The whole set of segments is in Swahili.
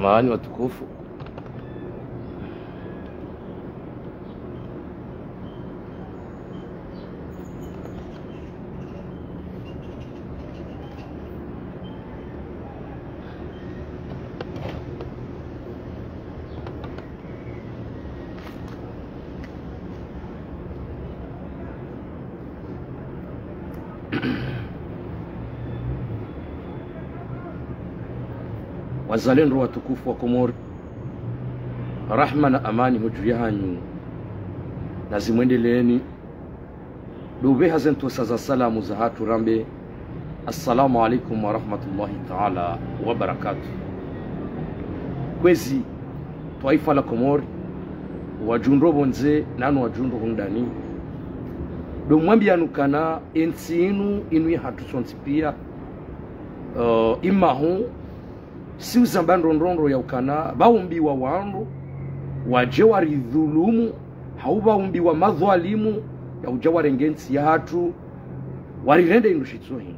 Samahani watukufu. Wazalendo watukufu wa Komori, rahma na amani hujuri hanyu na zimwendeleeni. Dube hazentu saza salamu za hatu rambe. Assalamu alaikum wa rahmatullahi ta'ala wa barakatuh. Kwezi taifa la Komori wajunro bonze nanu wajunro hundani do mwambianukana ensi inu hatu sontipia imahu si uzambandondrondo ya ukana baumbiwa wandu waje waridhulumu hau baumbiwa madhwalimu ya uja warengensi ya hatu warirende indushitso hii.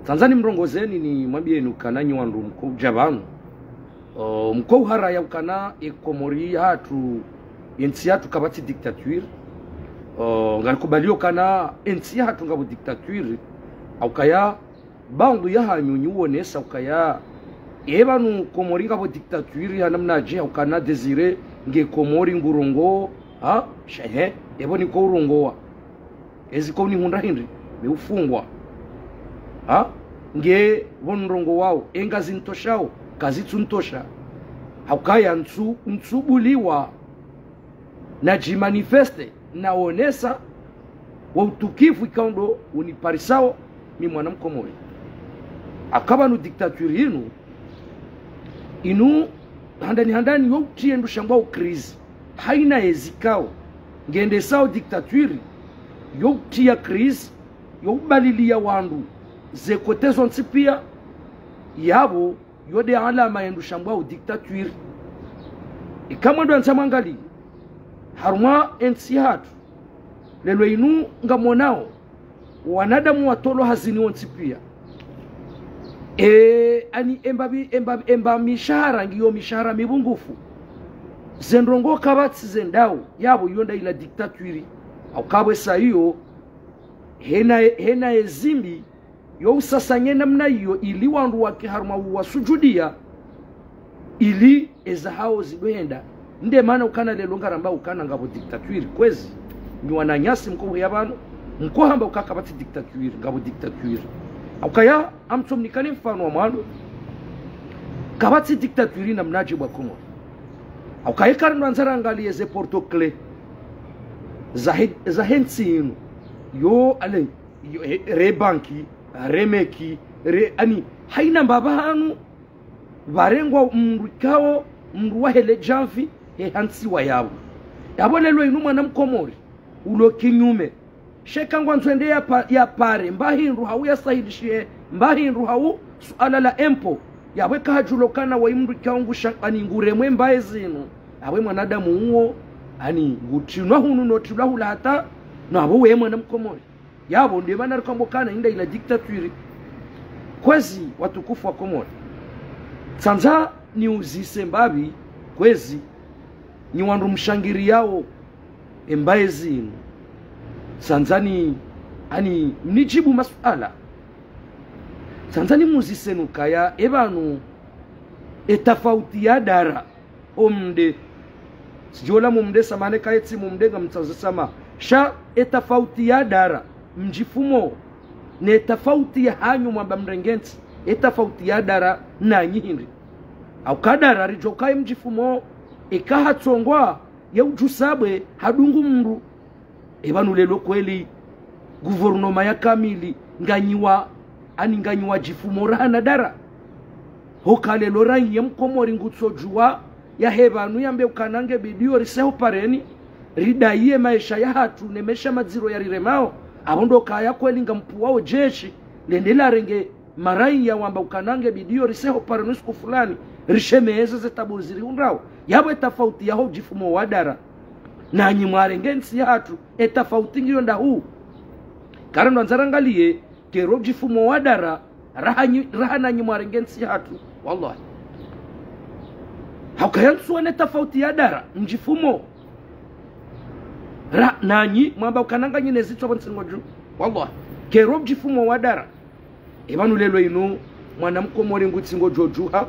Tanzani mrongozeni ni mwambie nukana nyiwandu mkou jabanu mkou hara ya ukana Komori hatu ensi hatu kabati diktatwiri ngarikubalio kana ensi hatu ngabo diktatwiri au kaya bandu ya hanyunyi wonesa ukaya ebanu Komori ngabo diktatwiri hanamna je ukana desire nge Komori ngurongo shehe eboni ko urongoa eziko ni hunda hindri beufungwa nge bonrongo wao engazi ntoshao kazitsu ntosha haukaya ntsubuliwa na jimanifeste naonesa wa utukifu ikaundo uniparisao mi mwana Mkomori akaba no diktaturi inu handani yo tiendu shambwa ukrizi haina ezikao ngende sao diktaturi yo tia krizi yo balilia wandu zekotezo nsipia yabo yode alama yendu shambwa diktaturi ikamando ansamwangali haruma ensi hatu lelo inu ngamonao wanadamu watolo hazini wonsipia ani emba mishahara ngiyo mishahara mibungufu zendrongo kabatsi zendao yabo yonda ila diktaturi au kabwe sahiyo hena ezimbi yo usasanye namna iyo ili wandu wake haruma wasujudia ili ezahao zidoenda nde maana ukana lelo ngaramba ukana ngabo diktaturi kwezi ni wananyasi mko yabano mko hamba ukakabati diktaturi ngabo diktaturi ukaya amtomnikani mfano wa mwandu kabati diktaturi na mnaji wa Komori ukaya karno anzara angalie ze portokle za hensinu yo ale re banki remeki ani haina mbabanu barengwa mrukao mruwa hele janvi hansi wa yabo lelo inu mwana Mkomori ulo kinyume shekangwa ntwende ya pare mbahindu hau ya sahidishie mbahindu hau suala la empo yawe kahajulo kana wa imru kaungu shakani nguremwe mbae zinu yawe mwanadamu uo ani ngutinwa hunu notilwa hula hata na abo we mwana Mkomori yabo ndiye maana rikambokana inda ila diktaturi kwezi watukufu wa Komori sanza ni uzise mbabi kwezi ni wandu mshangiri yao embaye zinu sanzani ani mnijibu masuala sanzani muzisenu kaya ebanu etafauti ya dara omde sijola mumde samane kaetsi mumde ngamtsazisama sha etafauti ya dara mjifumo ne etafauti ya hanyu mwamba mrengenzi etafauti ya dara na nyihindi au kadara rijokai mjifumo ikahatsongwa ya ujusabwe hadungu mndu ebanu lelo kweli guvernoma ya kamili nganyiwa jifumo rahana dara hokale loranyi ya Mkomori ngutsojua ya hebanu yambe ukanange bidio riseho pareni ridaiye maisha ya hatu nemesha madziro ya riremao abondo kaya kweli ngampuwao jeshi lendela renge marai ya wamba ukanange bidio riseho pareni siku fulani rishemeeze zetabu ziri unrao yabo etafauti yaho jifumo wa dara na nyimwarengensi hatu etafauti ngiyo ndahu karando anzarangalie kero jifumo wa dara raha na nyimwarengensi hatu wallahi haukayansuane tofauti ya dara mjifumo ra nanyi mwamba ukananga nyine zitwa bonsingoju wallahi kero mjifumo wa dara ebanu lelo inu mwanamkomori ngutsingo jojuha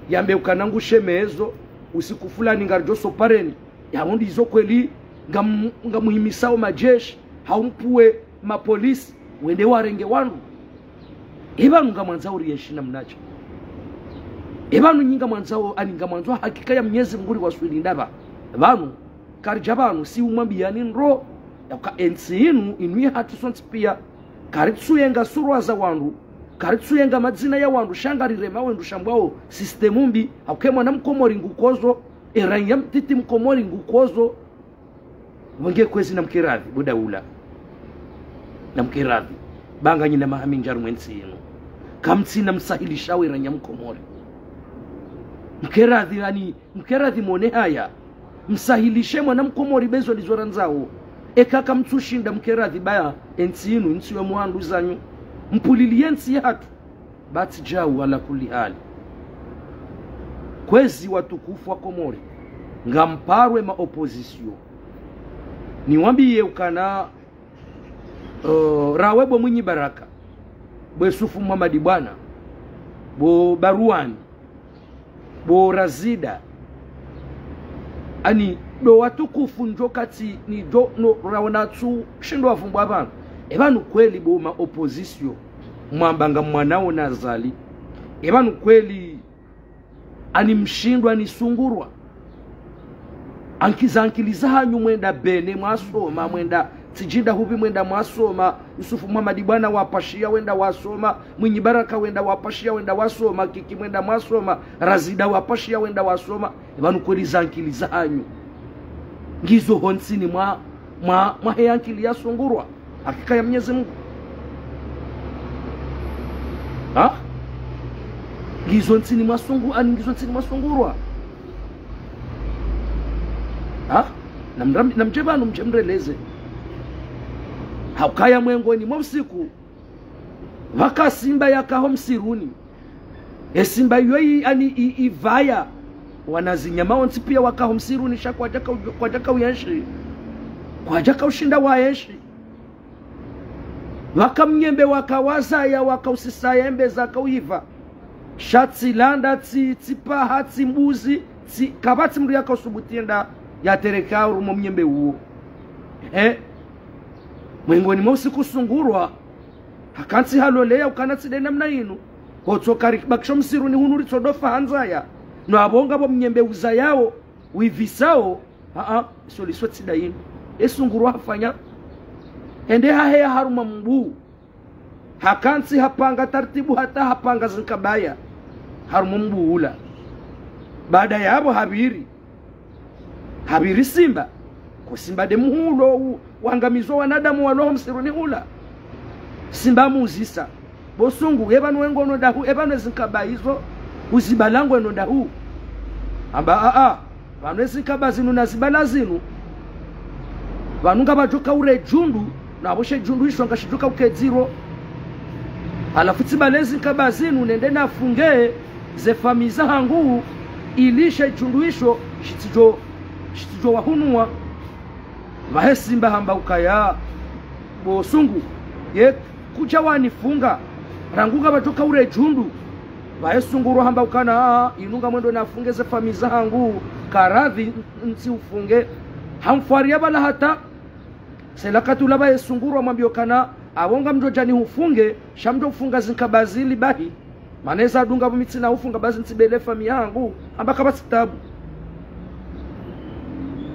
yambe ukanangu shemezo usiku fulani ngarjo sopareni yahundi izo kweli ngamuhimisao majeshi haumpuwe mapolisi wende warenge wangu ebanu ngamanza uriyeshina mnacho ebanu nyinga mwanzao aninga mwanzo hakika ya Mwenyezi Mungu waswili ndaba banu karija banu si umwambiani nro yaka ensi inu hatusonti pia karitsuyenga surwa za wandu karitsuyenga madzina ya wandu shangarire mawendu shambwao sistemu mbi akemwa na mkomori ngukozo eranya mtiti mkomori ngukozo wange kwezi na mkiradhi budaula na mkiradhi banga nyina mahami njaru mwensi inu kamtsina msahilishawe eranya mkomori mkeradhi yani mkeradhi mone haya msahilishe mwana mkomori bezo lizora nzao ekaka mtsushinda mkeradhi baya ensi inu nsi ya mwandu zanyu mpulili yensi hatu bati jau ala kuli hali kwezi watukufu wa Komori ngamparwe ma opposition niwambiye ukana rawebo mwinyi baraka bwe Sufu Muhammadi bwana bo Baruani bo Razida ani do watukufu njokati ni do no raonatsu shindo afumbwa abantu ebanu kweli bo ma opposition mwambanga mwanao nazali ebanu kweli ani mshindwa ni sungurwa ankiliza hanyu mwenda bene mwasoma mwenda tijinda hubi mwenda mwasoma Yusufu Muhammadi bwana wapashia wenda wasoma Mwinyi Baraka wenda wapashia wenda wasoma Kiki mwenda mwasoma Razida wapashia wenda wasoma ebanu kweli zankiliza hanyu ngizo honsini mwa heyankili ya sungurwa hakika ya Mwenyezi Mungu ha ngizo nsini masungu ani ngizo nsini masungurwa ha namjebanu mchemreleze haukaya mwengoni mwa usiku waka simba yakaho msiruni simba yoi ani ivaya wanazinyama onsi pia wakaho msiruni shakwa jaka uyenshi kwa jaka ushinda wayenshi waka mnyembe wakawaza ya waka usisayembe zaka uiva shatsi landa tsipaha tsimbuzi kabati mri yaka usubutienda ya tereka urumo mnyembe uo mwengoni mwusi kusungurwa hakansi halolea ukanatsi dena mna inu hotokari bakisho msiru ni hunuri todofa hanzaya no abonga bo mnyembe uza yao uivisao iso liswetsi da inu esungurwa hafanya ende hahea haruma mbu hakansi hapanga tartibu hata hapanga zinkabaya haruma mbu ula baada ya abo habiri simba kusimba de muhulo wangamizo wanadamu waloho msiruni hula simba muzisa bosungu ebanu wengono dahu ebanu zinkabayizo uzibalango eno dahu amba banu zinkaba zinu nazibala zinu banu ngabajuka ure jundu na boshe jundu isho ngashijuka ukeziro alafu tsibalezi nkaba zinu nende nafunge ze famiza hangu ilishe jundu isho shitijo wahunua vahesimba hamba ukaya bosungu ye kuja wanifunga ranguga batoka ure jundu vahesunguru hamba ukana inunga mwendo nafungeze famiza hangu karadhi nsi ufunge hamfuaria bala hata selakatu laba yesunguru mwambio kana awonga mjojani ufunge shamjo ufunga zinkabazili bahi maneza adunga bumitsi ufunga bazi nsibele famiza hangu hamba kabasitabu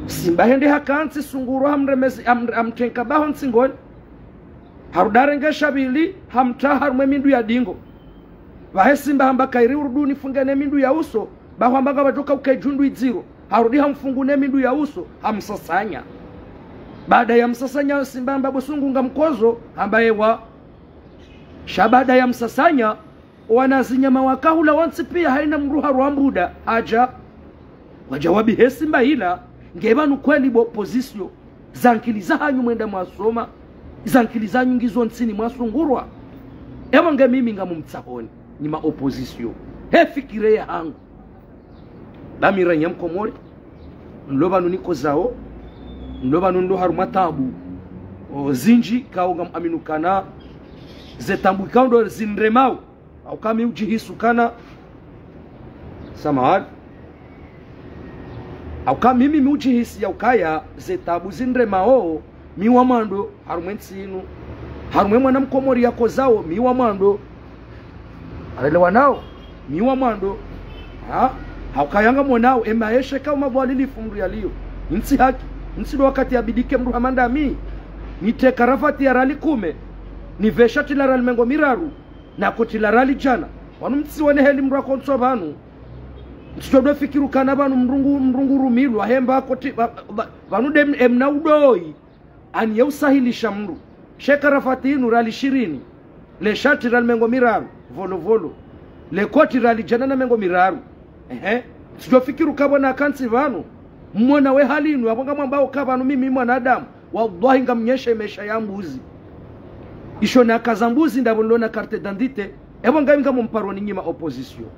simba hende hakansi sunguru hamremezi amtenka baho nsingoni harudarenge shabili hamta harume mindu ya dingo vahe simba hamba kairi uruduni fungene mindu ya uso baho ambaga bajoka ukejundu iziro harudi hamfungune mindu ya uso hamsasanya baada ya msasanya simba hamba bosungu nga mkozo ambaye wa shabada ya msasanya wanazinyama wakahula wansi pia haina mruha ruambuda haja wajawabi he simba hila ngebanu kweli bo opposition zankiliza hanyu mwenda mwasoma zankiliza ngizo nsini mwasungurwa ewa nge mimi nga mumtsahoni ni ma opposition he fikire ya hangu la miranya mkomori nloba nuniko zao nloba nundo haruma tabu zinji kaunga aminukana zetambu kaundo zinremau au kama ujihisukana samahani au kama mimi mujihisi ya ukaya zetabu zinremao miwa mando harumwensinu harumwe mwana mkomori yako zao miwa mando alelewa nao miwa mando haukayanga mwanao emaeshe kama bwalili fumru yaliyo nsi haki nsi do wakati abidike mru hamanda mi nite karafati ya rali kume ni veshati la rali mengo miraru na koti la rali jana wanu mtsi wane heli mru akonso banu mtsiodo fikiru kana banu mrungu rumilu ahemba koti banu dem emna udoi ani ya usahilisha mru shekarafati inu rali 20 le shati rali mengo miraru volo le koti rali jana na mengo miraru sijofikiru kabona kansi vanu mmona we halinu abonga mwambao kabanu mimi mwanadamu wallahi ngamnyeshe mesha ya mbuzi isho na kazambuzi ndabondona carte d'identité ebonga ngamo mparoni nyima opposition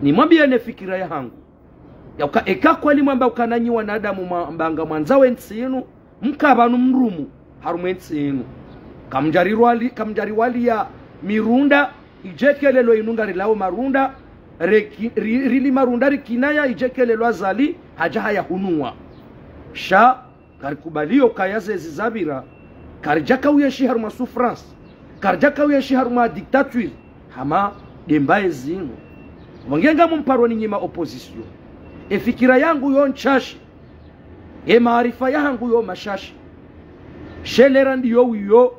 ni mwambie ne fikira ya hangu ya eka kweli mwamba ukananyi wanadamu mbanga mwanzawe nsinu mkabanu mrumu harumwensinu kamjariwali ya mirunda ijekelelo inunga rilao marunda rili marunda rikinaya ijekelelo azali haja haya hunua sha karikubalio kayaze zizabira karjaka uyeshi haruma souffrance karjaka uyeshi haruma dictature hama dembaye zinu wangenga mparo ni nyima opposition fikira yangu yo nchashi maarifa yangu yo mashashi shelera ndiyo wiyo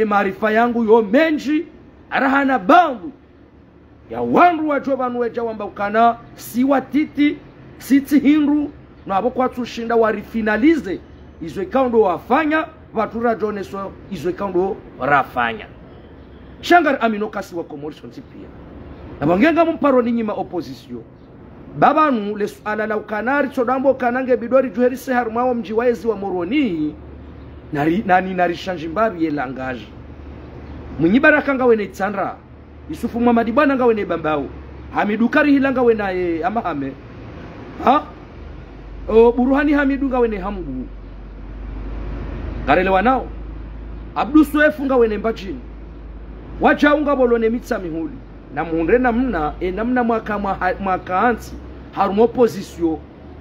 maarifa yangu yo menji arahana bangu ya wanru wajobanu weja wamba ukana siwa titi siti hinru na abo kwa tushinda warifinalize izo ikaundo wafanya watura joneso izo ikaundo rafanya shangar aminokasi wa commotion pia na bangenga mparo ni nyima opposition babanu le suala la ukanari chodambo kanange bidori juherise harumao mjiwaezi wa moroni nani narishanji mbabi ye langaji munyibaraka ngawe ne tsandra Yusufu Muhammad bwana ngawe ne bambao Hamidukari hilanga we naye amahame Buruhani Hamidu ngawe ne hamgu garelewa nao Abdu Suefu ngawe ne mbachini wacha unga bolone mitsa mihuli na muundre namna namna mwaka ansi harumo opposition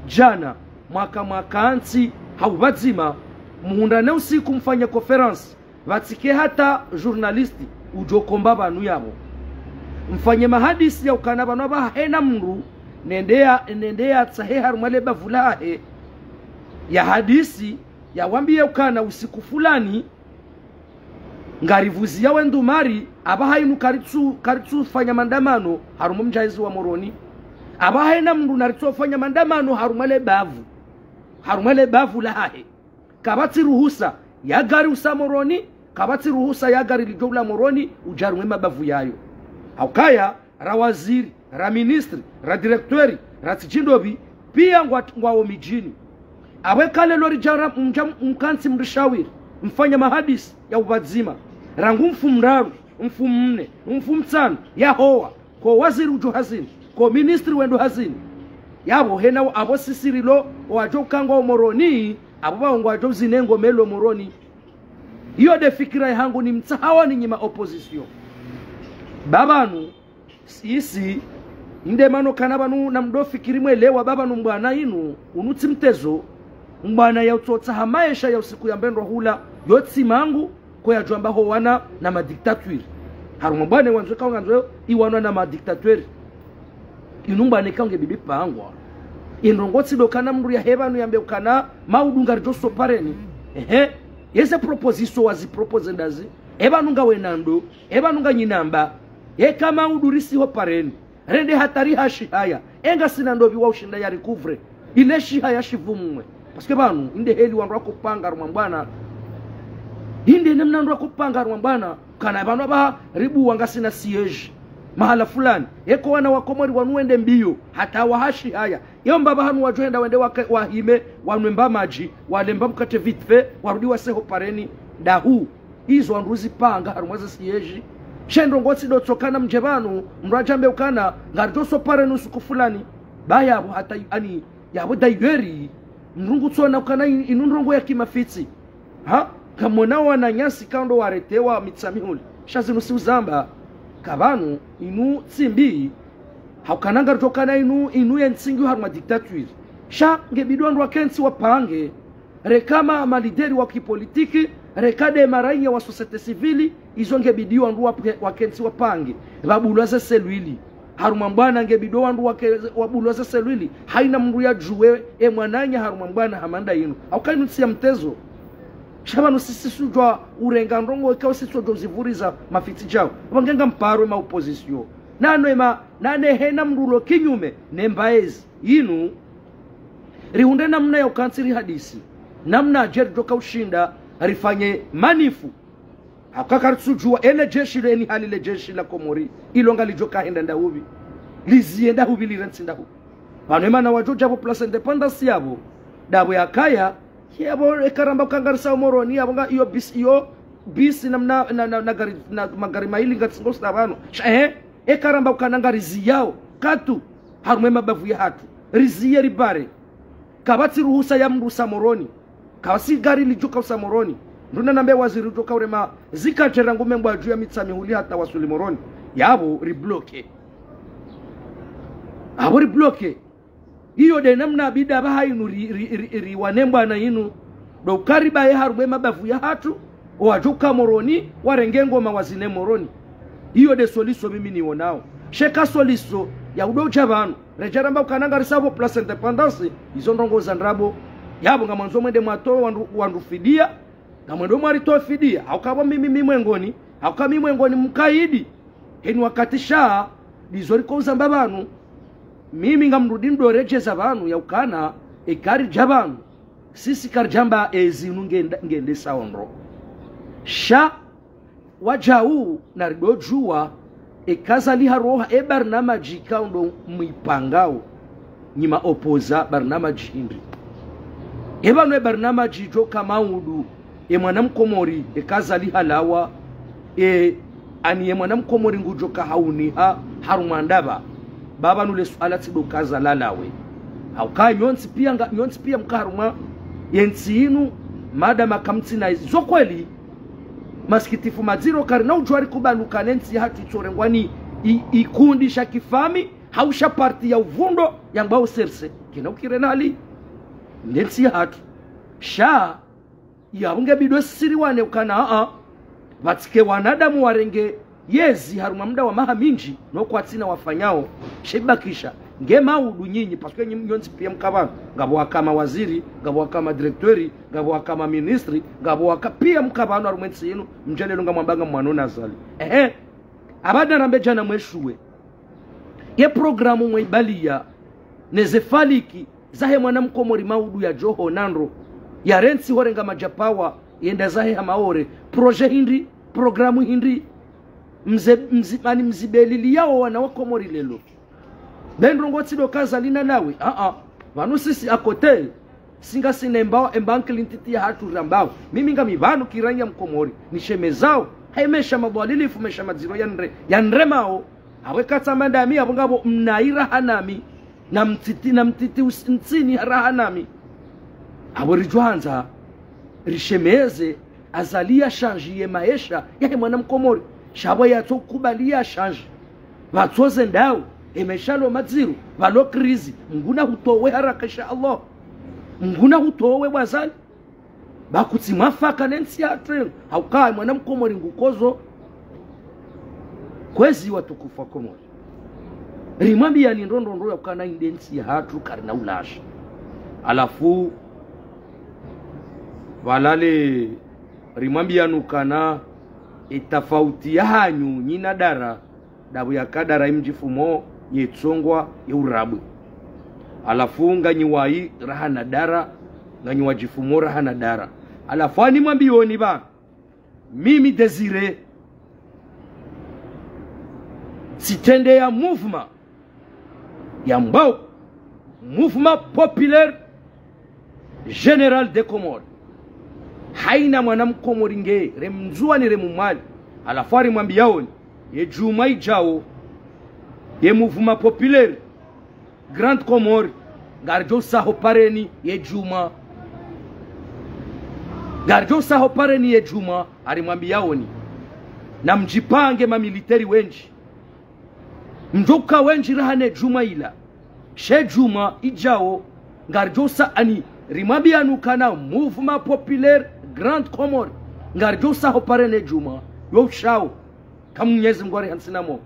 jana mwaka ansi haubazima muunda na usiku mfanya conference vatike hata journalisti ujokomba banu yabo mfanye mahadisi ya ukana banu aba hena mru nendea tsahe harumale bavulahe ya hadisi ya wambie ukana usiku fulani ngarivuzi ya wendumari abahainu karitsu fanya mandamano harumo mjaizi wa moroni abahaina mru naritsu fanya mandamano harumale bavu lahe kabati ruhusa ya gari usamoroni kabati ruhusa ya gari lijoula moroni ujarumwe mabavu yayo haukaya rawaziri ra ministri ra directori ra tijindobi pia ngwao mijini awekale lori jara mkansi mrishawiri mfanya mahadisi ya ubadzima rangu mfumraru mfumne mfumtsano ya hoa ko waziri ujo hazini ko ministri wendo hazini yabo hena abo sisirilo wajo kangwa moroni abo baongwa wajo zinengo melo moroni hiyo de fikira yangu ni mtahawa ni nyima opposition babanu sisi inde mano kanabanu na mdo fikiri mwelewa babanu mbwana inu unuti mtezo mbwana ya utotsa hamaisha ya usiku ya mbendwa hula yotsi mangu kwa ya juamba ho wana na madiktaturi harumo bwane wanzo kaunganzo iwanwa na madiktaturi inumba nekange bibi pangwa inrongotsi dokana mru ya hebanu yambe ukana maudunga joso pareni yese proposition wazi propose ndazi ebanunga wenando ebanunga nyinamba kama udurisi ho pareni rende hatari hashi haya enga sina ndobi wa ushinda ya recovery ile shi haya shivumwe parce que banu inde heli wandu kupanga rumambana inde namna ndu kupanga rumambana kana banu aba ribu wanga sina siege mahala fulani eko wana wakomori wanuende mbio hata wahashi haya yomba bahanu wajoenda wende wahime wanwemba maji walemba mkate vitfe warudi waseho pareni dahu hizo wanduzi panga harumwaza siege shendo ngotsi do tsokana mjebanu mrajambe ukana ngardoso pareni usiku fulani baya hata ani yabo daigeri mrungu tsona kana inunrongo ya kimafitsi ha kamona wana nyasi kando waretewa mitsamihuli shazinu si uzamba kabanu inu tsimbi haukananga rutokana inu ya nsingi haruma diktaturi sha ngebidwa ndu wakensi wapange rekama malideri wa kipolitiki rekade marainya wa societe civili izo ngebidiwa ndu wakensi wapange babulwaze selwili haruma mbwana ngebidwa ndu wabulwaze selwili haina mndu ya juwe mwananya haruma mbwana hamanda inu haukainu tsiya mtezo shabanu sisi sujwa urenga ndongo ikaw sisi dozivuriza mafiti jao bangenga mparo ma opposition nane hena mrulo kinyume nembaezi inu riunde namna ya ukansiri hadisi namna ajeri doka ushinda rifanye manifu hakakarsujua ele jeshi le ni hali le jeshi la Komori ilonga lijoka henda ndahubi lizienda hubi lirensinda hubi banema na wajoja po place independence yabo dabo yakaya yabo ekaramba kangarisa moroni yabo nga iyo bisi na magari maili ngatsingosta bano ekaramba ukananga rizi yao katu harume mabavu ya hatu rizi ya ribare kabati ruhusa ya mrusa moroni kawasi gari lijuka usamoroni nduna nambe waziri utoka urema zika cherangume mbwa juu ya mitsamihuli hata wasuli moroni yabo ribloke abo ribloke iyo de namna bida baha inu riwanembwa na inu do ukariba ya harume mabavu ya hatu wajuka moroni warengengo mawazine moroni iyo de soliso mimi niwonao sheka soliso ya udoja banu rejaramba ukananga risabo place independence izo ndongo za ndrabo yabo nga manzo mwende mwato wandu fidia nga mwendo mwarito fidia haukabo mimi mwengoni hauka mimi mwengoni mkaidi heni wakati shaa dizori kouza mbabanu mimi nga mrudi ndo rejeza banu ya ukana ekari jabanu sisi karjamba ezinu ngende saondro sha wajau na ridojua ekazali haroha barnamaji kaundo mwipangao nyima opoza barnamaji hindri ebano barnamaji joka maudu mwanamkomori ekazali halawa ani mwanamkomori ngujoka hauniha harumandaba baba nule suala tido kaza lalawe hauka nyonsi pia mkaruma yensinu mada makamti na zo kweli maskitifu maziro karina ujwari kubanuka nensi hatu ichorengwani ikundi shakifami hausha parti ya uvundo yangba userse kina ukirenali nensi hatu sha yaunge bidwe siri wane ukana batike wanadamu warenge yezi haruma mda wa maha minji no kwa tina wafanyao shibakisha ngema udu nyinyi paske nyonsi pia mkabano ngabo wakama waziri ngabo wakama direktori ngabo wakama ministri ngabo wakapia mkabano arumwensi yenu mjane lunga mwambanga mwanona zali abada rambe jana mweshuwe ye programu mwibalia nezefaliki zahe mwanamkomori maudu ya Joho Nandro ya rensi horenga majapawa yenda zahe hamaore proje hindi programu hindi mzibelili yao wanawakomori lelo benrongo tsido kaza lina nawe vanu sisi akote singa sinembao embankli ntiti ya hatu rambao mimi ngami vanu kiranya mkomori nishemezao haimesha mabwalilifu mesha maziro yanremao aweka tamandami abungabo mnaira hanami na mtiti usintini rahanami abo rijuanza rishemeze azalia shanjiye maisha ya mwanamkomori shabo yatokubalia shanji batsoze ndao emeshalo madziru balo krizi nguna hutowe haraka insha Allah nguna hutowe wazali bakutsi mafaka nensi ya tren haukai mwanamkomori ngukozo kwezi watukufa komori rimwambia ni ndondo ya kana indensi ya hatu karina ulasha alafu walale rimwambia nukana itafauti ya hanyu nyina dara dabu ya kadara imjifumo yetsongwa yeurabu alafu nganyiwai rahana dara nganyiwa jifumo rahana dara alafu ani mwambioni ba mimi Desire sitende ya mouvement ya mbao mouvement populaire général de Comores haina mwanamkomori nge remzua ni remumali alafari mwambiaoni ye juma ijao ye mouvement populaire Grand Comore ngarjo saho pareni ye Juma. Ngarjo saho pareni ye Juma alimwambia oni na mjipange mamiliteri wenji mjoka wenji rahane Juma ila she Juma ijao ngarjo sa ani rimwambia nukana mouvement populaire Grand Comore ngarjo saho pareni Juma yo shao kamunyezi ngwari hansinamo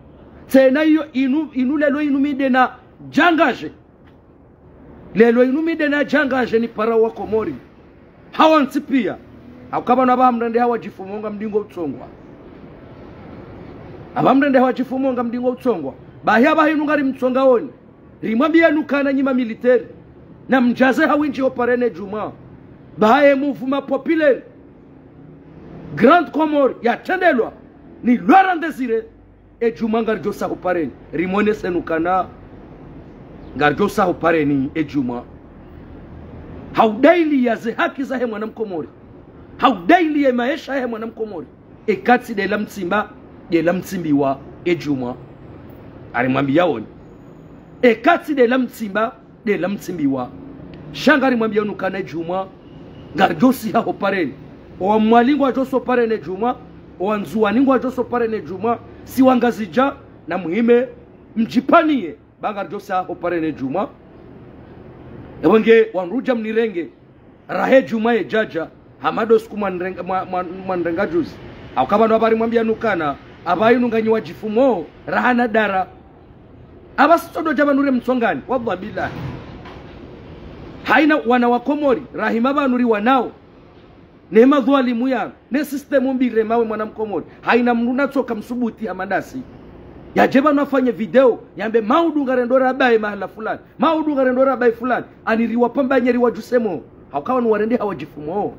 tena hiyo inu lelo inumide na jangaje lelo inumide na jangaje ni para wa Komori hawansi pia akabana bamrende hawajifumonga mdingo utsongwa abamrende hawajifumonga mdingo utsongwa bahya bahinungari mtsonga oni rimwambia nukana nyima militeri na mjaze hawinji oparene Juma bahaye mouvement populaire Grand Comore ya tendelwa ni Laurent Desire e Juma ngarjo saho pareni rimone senukana ngarjo saho pareni e Juma haudaili ya ze haki za he mwanamkomori haudaili ya maisha he mwanamkomori e kati de la mtsimbiwa e Juma alimwambia oni e kati de la mtsimbiwa shanga alimwambia nukana e Juma ngarjo saho pareni o mwalingo ajoso pareni Juma o nzuwaningo ajoso pareni Juma si wangazija na muhime mjipanie bangarjo saho pareni Juma ewenge wanruja mnirenge rahe Juma ye jaja hamado siku mwanrenga juzi akabano habari mwambia nukana abayi nunganyi wajifumo rahana dara abasitodo jabanure mtsongani wadha billahi haina wana wa Komori rahima banuri wanao nema dhalimu ya ne system mbire mawe mwanamkomori haina mruna toka msubuti hamadasi yajeba nafanye video yambe maudu ngarendora bae mahala fulani maudu ngarendora bae fulani aniriwa pamba nyeri wajusemo hakawa nuwarende hawajifumo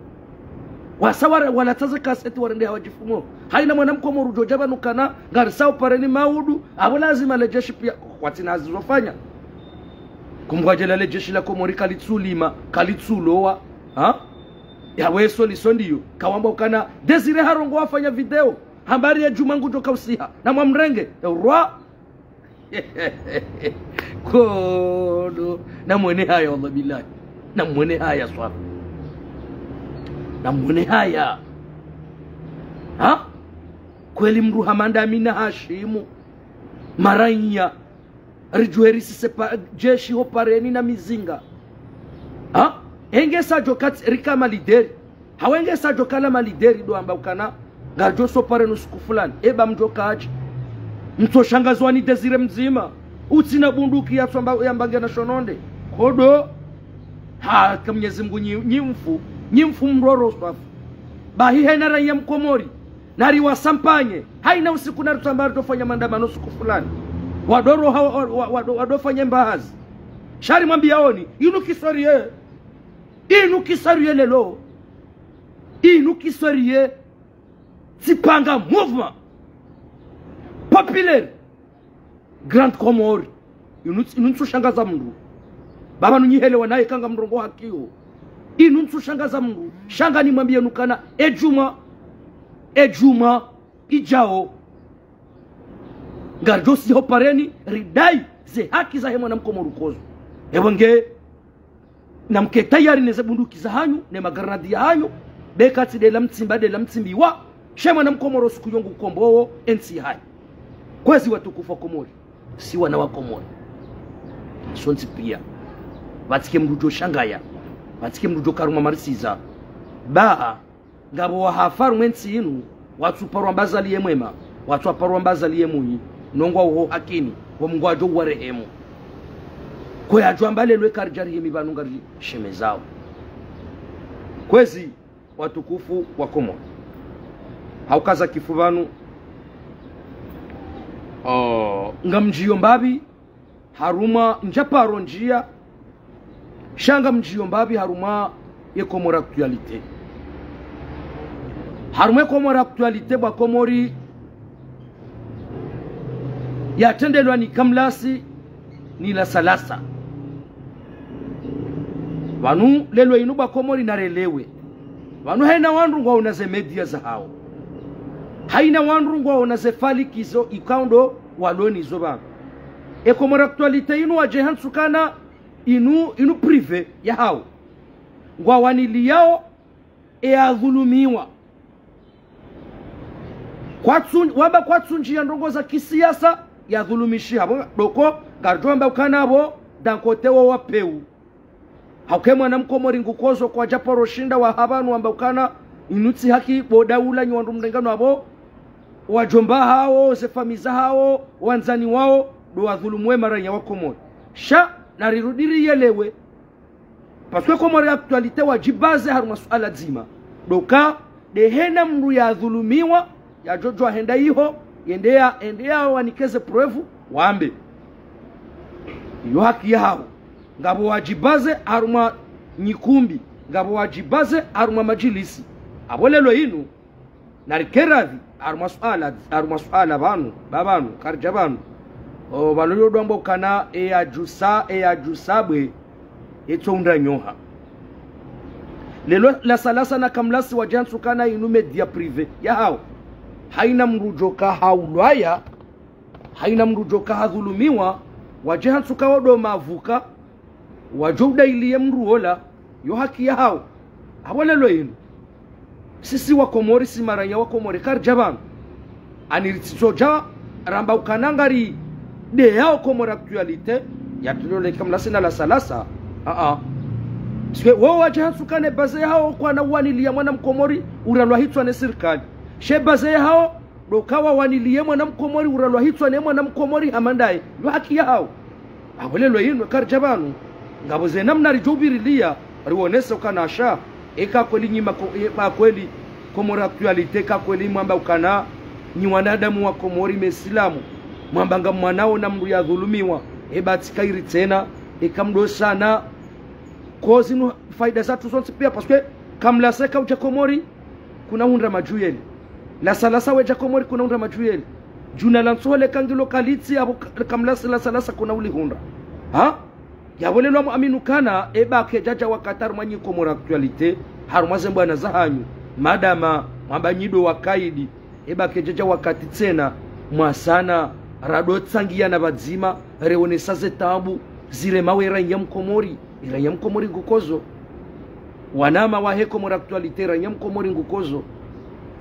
wasawara walataza kaseti warende hawajifumo haina mwanamkomori ujojaba nukana ngarisao pareni maudu abo lazima lejeshi pia watina azizofanya kumgwajela lejeshi la Komori kalitsulowa ya weso lisondiyo kawamba ukana Desire Harongo wafanya video habari ya Juma ngutoka usiha na mwamrenge rwa kodo na mwene haya Allah billahi na mwene haya swaf na mwene haya kweli mru hamanda Amina Hashimu maranya rijuerisi sepa jeshi hopareni na mizinga enge sajo kati rika malideri hawenge sajo kala malideri do amba ukana ngarjo sopare nusuku fulani eba mjoka aji mto shangazwa ni Desire mzima utina bunduki ya mbange na shononde kodo kama Mwenyezi Mungu nyimfu mroro swafu bahi henara ya Mkomori nari wasampanye haina usiku na rutambari tofanya mandamano siku fulani wadoro wadofanya mbahazi shari mwambia oni inu kisorie lelo inu kisorie Tipanga mouvement populaire Grand Comore inunsu shangaza mndu baba nunyihelewa naye kanga mrongo hakio inunsu shangaza mndu shanga ni mwambie nukana e Juma ijao ngarjo siho pareni ridai ze haki za hemwa na Mkomori kozo ewenge na mke tayari neze bunduki za hanyu ne magranadi ya hanyu bekati de la mtsimbiwa shema na Mkomoro siku yongu kombowo ensi hai kwezi watukufa Komori si wana wa Komori sonti pia batike mdujo shangaya batike mdujo karuma marisiza baa ngabo wa hafaru mwensi inu watu parwa mbazali yemwema watu parwa mbazali yemuhi nongwa uho hakini wa Mungu ajo warehemu kwa ajwa mbale lwe karjari yemi banungari shemezao kwezi watukufu wa Komori haukaza kifuvanu ngamjiyo mbabi haruma njaparo njia shanga mjiyo mbabi haruma ye Komori actualite haruma Komori actualite ba Komori yatendelwa ni kamlasi ni la salasa wanu lelo inu ba Komori narelewe wanu haina wandrungwa unaze media za hao haina wandrungwa unaze falikizo ikaundo waloni zoba Komori actualite inu wajehan sukana inu prive ya hao ngwa wanili yao adhulumiwa wamba kwa tsunji ya ndongo za kisiasa ya dhulumishi habo doko garjomba ukanabo dankotewo wapeu hauke mwana mkomori ngukozo kwa japo roshinda wa habanu wamba ukana inutsi haki bodaula nywandu mdengano habo wajomba hao zefamiza hao wanzani wao do wadhulumwe maranya wa Komori sha narirudiri yelewe paswe Komori actualite wajibaze haru masuala zima doka dehena mru ya dhulumiwa ya jojo henda hiho endea wanikeze proevu waambe iyo haki yao ngabo wajibaze haruma nyikumbi ngabo wajibaze haruma majilisi abolelo inu narikeravi haruma suala babanu karjabanu banu yodombo kana ajusabwe etonda nyoha lelo la salasa na kamlasi wajansu kana inu media prive ya hao haina mrujoka haulwaya haina mrujoka hadhulumiwa wajansu kawodo mavuka wajoda iliye mruola yo haki ya hao awalelo inu sisi wa Komori si maranya wa Komori karjaban aniritsoja ramba ukanangari de yao Komori actualite ya tulole kamlasi na la salasa swe wao wajansu kane baze hao kwa na wanilia mwana mkomori uralwa hitwa ne serikali she baze hao dokawa wanilie mwana mkomori uralwa hitwa ne mwana mkomori amandai yo haki ya hao awelelo yinu karjabanu ngabo ze namna rijubirilia riwonesa kana sha eka kweli nyima kweli Komori actualite ka kweli mwamba ukana ni wanadamu wa Komori mesilamu mwambanga mwanao na mru ya dhulumiwa batika iri tena ikamdosana kozi no faida zatu zonse pia paske kamla seka uja Komori kuna hundra majuyeli la salasa weja Komori kuna hundra majuyeli juna lansole kangilo kalitsi abo kamla la salasa kuna uli hundra ya wale lo aminu kana ke jaja wakatar manyi Komori actualite harumaze mbwana zahanyu madama mwabanyido wakaidi ke jaja wakati tena mwasana rado tsangia na badzima reone saze tabu zile mawe ranyam Komori ngukozo wanama wa he Komori actualite ranyam Komori ngukozo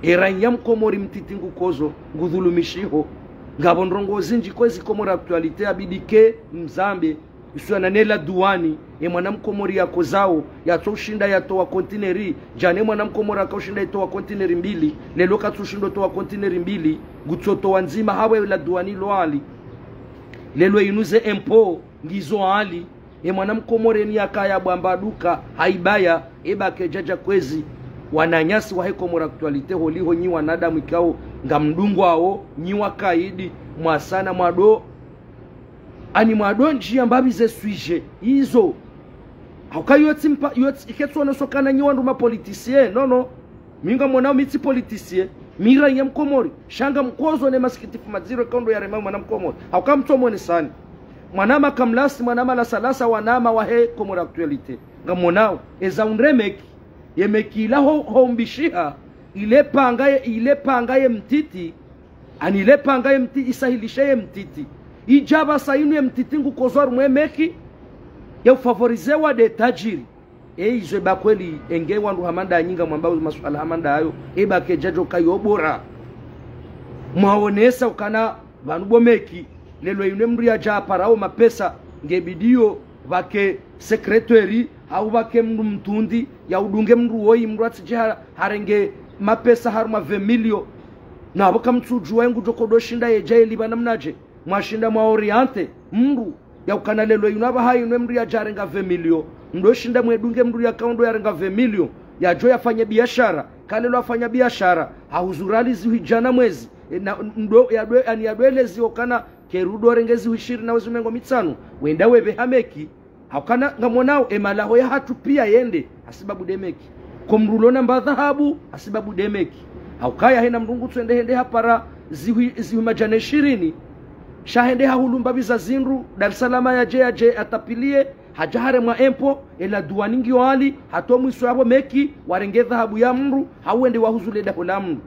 ranyam Komori mtiti ngukozo ngudhulumishiho ngabo ndrongo zinji kwezi Komori actualite abidike mzambe isuana nela duani mwana mkomori yako zao yatoshinda yatoa kontineri jane mwana mkomori akoshinda yatoa kontineri mbili lelo katushindo toa kontineri mbili gutsoto wanzima hawe la duani loali lelo inuze empo ngizo ali mwana mkomori ni akaya bwamba duka haibaya ke jaja kwezi wananyasi wa Komori actualite holiho nyi wanadamu ikao ngamdungu ao nyi wakaidi mwasana mwado ani mwadonji ambabi ze suije hizo haukayo iketsona sokana nyi wandu ma politicien no minga mwanao miti politicien mira ya Mkomori shanga mkozo ne masikitifu maziro kondo ya rema mwana Mkomori haukamtomo ni sani mwanama kamlasi mwanama la salasa wanama wa he Komori actualite ngamonao eza unremeki yemeki la hombishiha ile pangaye mtiti ani ile pangaye mtiti isahilishe mtiti ijaba sainu ya mtitingu kozor mwemeki ya ufavorizewa de tajiri izwe bakweli enge wandu hamanda nyinga mwambao masuala hamanda hayo ke jajo kayobora mwaonesa ukana vanu bomeki lelo yune mru ya japarao mapesa ngebidio vake secretary au vake mru mtundi ya udunge mru woi mru atije harenge mapesa haruma 20 milio na aboka mtuju wengu jokodo shinda yejaili banamnaje mwashinda mwa oriente mru ya ukana lelo yunaba hayi nwe mru ya jarenga 20 milio ndo shinda mwedunge mru ya kaundo ya renga 20 milio ya jo yafanya biashara kalelo afanya biashara hauzurali ziwijana mwezi ndo ya doelezi okana kerudo rengezi 20 na wezumengo mitsano wenda webe hameki hakana ngamonao emalaho ya hatu pia yende asibabu demeki komrulona mbadhahabu asibabu demeki haukaya hena mrungu twende hende hapara ziwi majane 20 shahende hahulumba biza zinru Dar es Salaam ya je atapilie hajahare mwa empo ela duaningi wali hatomu iswabo meki warenge dhahabu ya mru hauende wahuzule daho la mru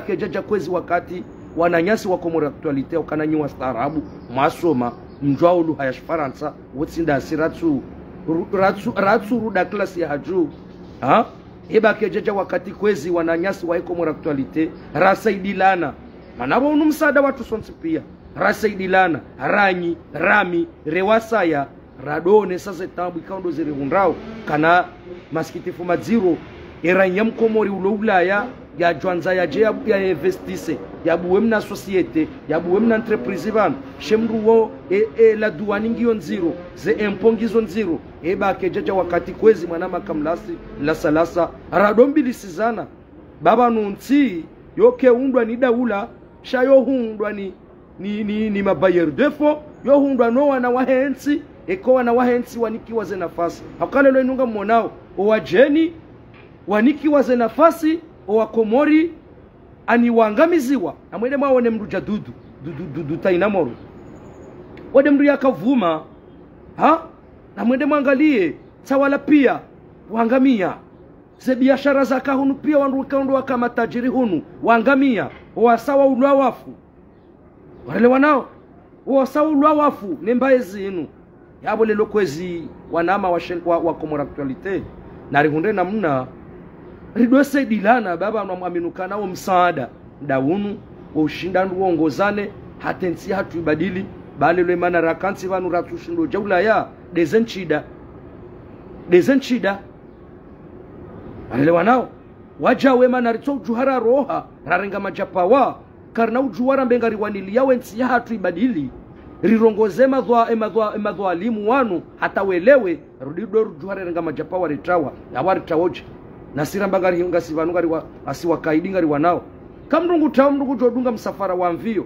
ke jaja kwezi wakati wananyasi wa Komori actualite ukananyi wa staarabu masoma mjwao luha ya Faransa wotsinda asiratu ratsu ruda klasi ya haju ha eba kejeja wakati kwezi wananyasi wa Komoro actualite rasaidilana manabo unu msada watu sonsi pia rasaidilana ranyi rami rewasaya radone sasa tambu ikaundo zire hundrao kana maskitifu madziro eranya mkomori ulowulaya ya jwanza ya je ya investise ya buwemna societe ya buwemna entreprise van shemruwo la duani ngiyo nziro ze impongizo nziro eba kejeja wakati kwezi mwanama kamlasi la salasa radombilisizana baba nunti yoke undwa ni daula shayo hundwa ni mabayer defo yo hundwa no wana wahensi eko wana wahensi wanikiwa ze nafasi hakale lo inunga mmonao owajeni wanikiwa ze nafasi owakomori ani wangamiziwa amwede mwaone mruja dudu tainamoro wade mru yakavuma ha amwede mwangalie tawala pia wangamia ze biashara za kahunu pia wanrukaundu kama tajiri hunu wangamia wasawa ulwa wafu wale wanao wasawa ulwa wafu nembaye zinu yabo lelo kwezi wanama wa Komoro actualite na rihunde namna ridwese dilana baba anamwaminuka nao msaada daunu ushindandu uongozane hatensi hatu ibadili bale lwe mana rakansi vanu ratushindo jaula ya dezenchida wale wanao wajawe mana rito ujuhara roha rarenga majapawa karna ujuhara mbengari wanili yawe nsi ya hatu ibadili rirongoze emadhwa alimu wanu hata welewe rudido ujuhara renga majapawa ritawa ya waritawoje nasira mbangari hinga sivanungari asiwakaidi ngari wanao kamrungu tamrungu jodunga msafara wa mvio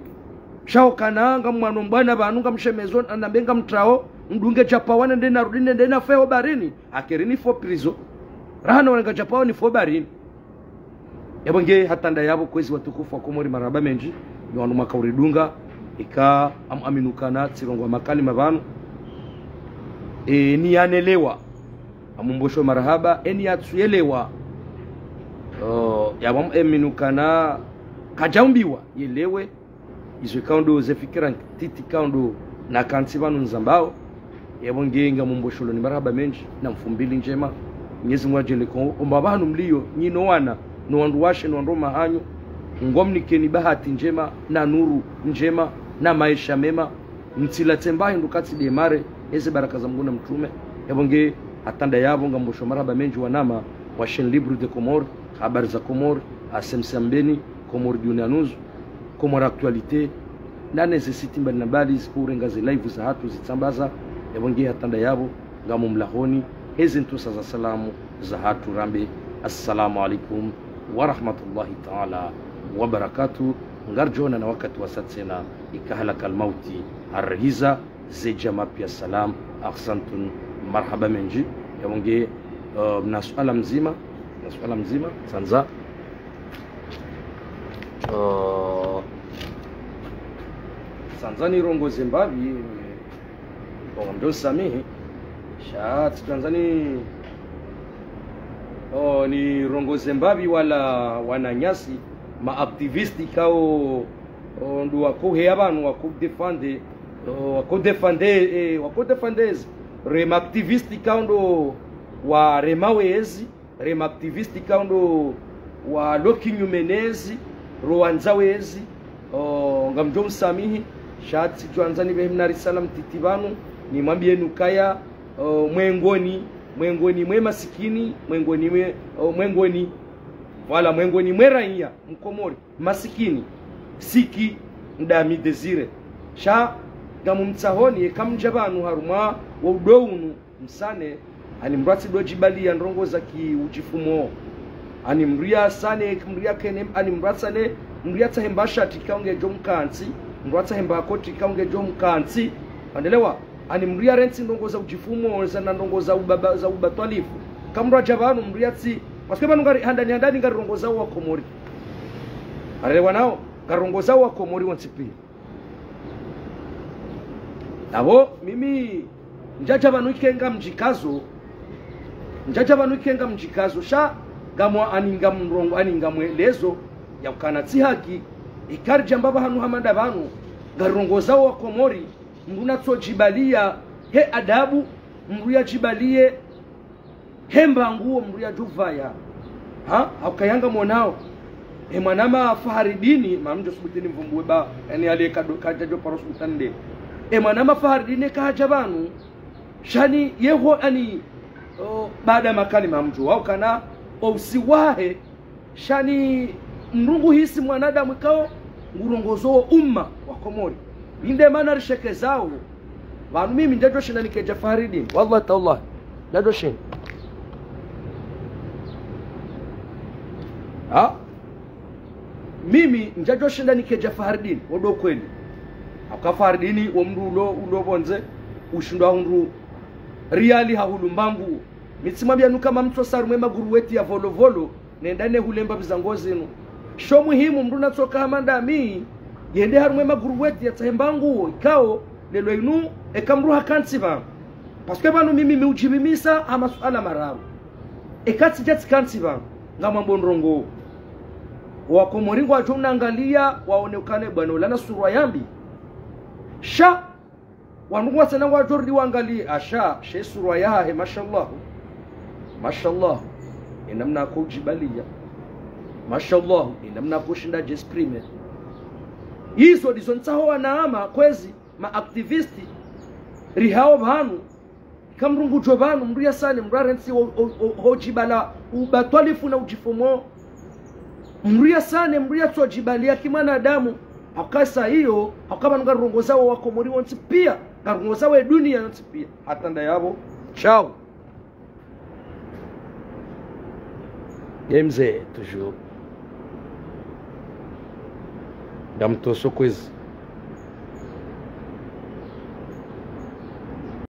shao kananga mwana mbwana banunga mshemezo anambenga mtrao mdunge chapawana ndena rudine ndena feo barini akerini fo prizo rahana wanga chapawa ni fo barini yabonge hatanda yabo kwezi watukufu wa Komori maraba menji ni wanu makauridunga ika aminukana tsirongo makali mabanu ni yanelewa amumbosho marahaba eni yatsuelewa ya wamu eminukana kajaumbiwa yelewe izo kaundo zefikira titi kaundo na kansivanu nzambao yabongenga mumbosholo ni marahaba menji na mfumbili njema Mwenyezi Mungu ajeleko ombabanu mlio nyino wana no wandu washe no wandu mahanyo ngomnikeni bahati njema na nuru njema na maisha mema mtila tembaye ndukati demare eze baraka za Mungu na mtume yabonge atanda yabo ngambosho maraba menji wanama wa chaîne libre de Comores habari za Comores asemsambeni Comores Dunanuzu Comores actualité na necessity mbali zikurenga ze live za hatu zitambaza yabonge atanda yabo ngamo mlahoni hizi ntusa za salamu za hatu rambe assalamu alaikum wa rahmatullahi ta'ala wa barakatuh ngarjona na wakati wa satsena ikahalaka almauti arhiza zejama pia salam ahsantun marhaba menji yabonge na suala mzima sanza sanzani rongo Zimbabwe ndo samihi shat Tanzania ni rongo Zimbabwe wala wananyasi maaktivisti kao ndu wakuhe abantu wakudefendez remaktivisti kaundo wa remawezi remaktivisti kaundo wa lokinyumenezi roanzawezi ngamjo msamihi shati tuanzani behimnari salam titibanu ni mwambie nukaya mwengoni mwe masikini mwengoni wala mwengoni mweraiya mkomori masikini siki ndami desire sha gamu mtsahoni kamjabanu haruma wa udounu msane ani mrati dojibali ya ndrongo za ki uchifumo ani mria sane mria kene ani mratsane mria tahembasha tikaunge jomkansi mrata hemba koti kaunge jomkansi andelewa ani mria renti ndongo za uchifumo za ndongo za ubaba za ubatwalifu kamra jabanu mriati wasikeba ngari handani ngari rongo za wa Komori arelewa nao garongo za wa Komori wansipi nabo mimi njaja banukenga mjikazo sha gamwa aninga mrongo aninga mwelezo ya ukanatsi haki ikarja mbaba hanu hamanda banu garongo za wa Komori mruna tsojibalia he adabu, mruya jibalie hemba nguo mruya juvaya akayanga mwanao mwanama Faharidini mamjo subutini mvumbwe ba yani ale kajajo paros utande mwanama Faharidini kahajabanu shani yeho ani baada makali mamjo wao kana usiwahe shani mrungu hisi mwanadamu kao ngurongozo umma wa Komori inde maana risheke zao wanu mimi ndajo shinda nikeja Faharidini wallahi taala ndajo shinda mimi njajo shinda nikeja Faharidini wodo kweli akafaharidini wo mndu ulo bonze ushindwa hundu riali hahulumbangu mitsimwambia kama mtu sarumwe maguruweti ya volovolo nendane hulemba bizangozi no sho muhimu mndu natsoka hamanda mi yende harumwe maguruweti ya tahembangu ikao lelo inu ekamru hakansiba paske banu mimi miujibimisa ama suala marabu ekati jati kansiba ngama mbonrongo wa Komori wa tunangalia waonekane bwana ulana surwa yambi sha wanugwa sana wa jordi waangalie asha she surwa yahe mashallah inamna kujibalia mashallah inamna kushinda jesprime hizo ndizo ntaho wanaama kwezi ma activisti rihao banu kamrungu jobanu mruya sale mrarensi hojibala ubatwalifu na ujifomo mruya sane mruya tsojibalia kimana adamu akasa hiyo akaba ngarongoza wa Komori wonsi pia ngarongoza wa dunia wonsi pia atanda yabo chao Yemze toujours damto sokwezi